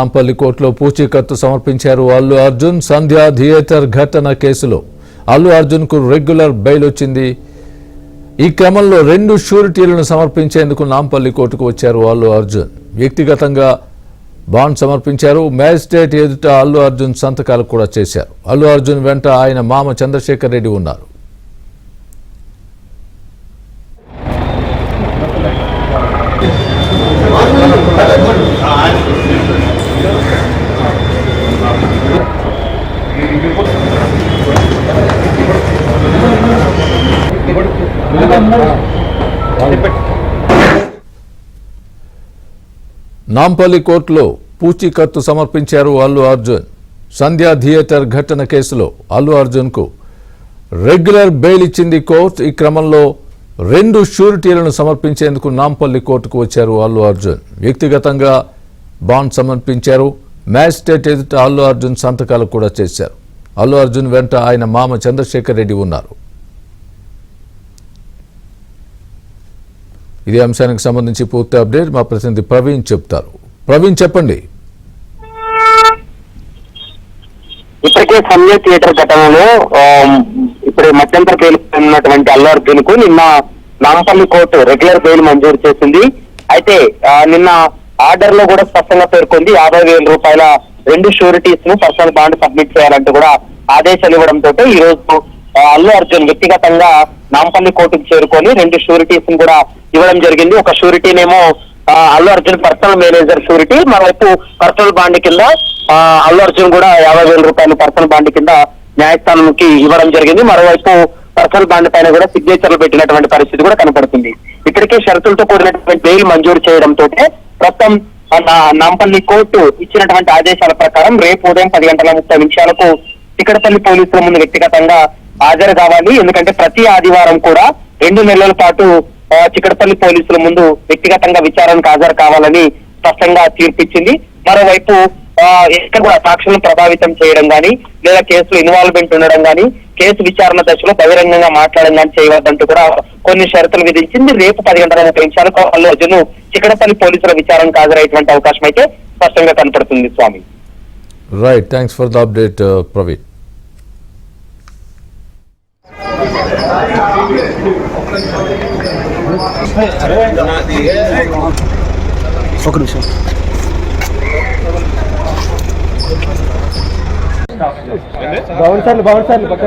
నాంపల్లి కోర్టులో పూచీకత్తు సమర్పించారు అల్లు అర్జున్. సంధ్య థియేటర్ ఘటన కేసులో అల్లు అర్జున్ కు రెగ్యులర్ బెయిల్ వచ్చింది. ఈ క్రమంలో 2 షూరిటీలను సమర్పించేందుకు నాంపల్లి కోర్టుకు వచ్చారు అల్లు అర్జున్. వ్యక్తిగతంగా బాండ్ సమర్పించారు. మ్యాజిస్ట్రేట్ ఎదుట అల్లు అర్జున్ సంతకాలు కూడా చేశారు. అల్లు అర్జున్ వెంట ఆయన మామ చంద్రశేఖర్ రెడ్డి ఉన్నారు. నాంపల్లి కోర్టులో పూచీకత్తు సమర్పించారు అల్లు అర్జున్. సంధ్యా థియేటర్ ఘటన కేసులో అల్లు అర్జున్ కు రెగ్యులర్ బెయిల్ ఇచ్చింది కోర్టు. ఈ క్రమంలో 2 షూరిటీలను సమర్పించేందుకు నాంపల్లి కోర్టుకు వచ్చారు అల్లు అర్జున్. వ్యక్తిగతంగా బాండ్ సమర్పించారు. మ్యాజిస్ట్రేట్ ఎదుట అల్లు అర్జున్ సంతకాలు కూడా చేశారు. అల్లు అర్జున్ వెంట ఆయన మామ చంద్రశేఖర్ రెడ్డి ఉన్నారు. ఇదే అంశానికి సంబంధించి పూర్తి అప్డేట్ మా ప్రతినిధి ప్రవీణ్ చెప్తారు. ప్రవీణ్, చెప్పండి. ఇప్పటికే సంధ్య థియేటర్ ఘటనలో ఇప్పుడు మధ్యంతర బెయిల్ ఉన్నటువంటి అల్లు అర్జున్ కు నిన్న నాంపల్లి కోర్టు రెగ్యులర్ బెయిల్ మంజూరు చేసింది. అయితే నిన్న ఆర్డర్ లో కూడా స్పష్టంగా పేర్కొంది 50,000 రూపాయల 2 షూరిటీస్ ను పర్సనల్ బాండ్ సబ్మిట్ చేయాలంటూ కూడా ఆదేశాలు ఇవ్వడంతో ఈ రోజు అల్లు అర్జున్ వ్యక్తిగతంగా నాంపల్లి కోర్టుకు చేరుకొని 2 షూరిటీస్ ను కూడా ఇవ్వడం జరిగింది. ఒక షూరిటీనేమో Allu Arjun personal manager surety, మరోవైపు పర్సనల్ బాండ్ కింద అల్లు అర్జున్ కూడా 50,000 రూపాయలు పర్సనల్ బాండ్ కింద న్యాయస్థానానికి ఇవ్వడం జరిగింది. మరోవైపు పర్సనల్ బాండ్ పైన కూడా సిగ్నేచర్లు పెట్టినటువంటి పరిస్థితి కూడా కనపడుతుంది. ఇప్పటికే షరతులతో కూడినటువంటి బెయిల్ మంజూరు చేయడంతో ప్రస్తుతం నాంపల్లి కోర్టు ఇచ్చినటువంటి ఆదేశాల ప్రకారం రేపు ఉదయం 10:30 చిక్కడపల్లి పోలీసుల ముందు వ్యక్తిగతంగా హాజరు కావాలి. ఎందుకంటే ప్రతి ఆదివారం కూడా 2 నెలల పాటు చిక్కడపల్లి పోలీసుల ముందు వ్యక్తిగతంగా విచారణకు హాజరు కావాలని స్పష్టంగా తీర్పిచ్చింది. మరోవైపు ఎక్కడ కూడా సాక్షులను ప్రభావితం చేయడం కానీ లేదా కేసులో ఇన్వాల్వ్మెంట్ ఉండడం కానీ కేసు విచారణ దశలో బహిరంగంగా మాట్లాడడం కానీ చేయవద్దంటూ కూడా కొన్ని షరతులు విధించింది. రేపు 10:30 అల్లు అర్జున్ చిక్కడపల్లి పోలీసుల విచారణకు హాజరయ్యేటువంటి అవకాశం అయితే స్పష్టంగా కనపడుతుంది. Swamy, right, thanks for the update Praveen. ఒక నిమిషం. బాగుంది సార్లు పక్క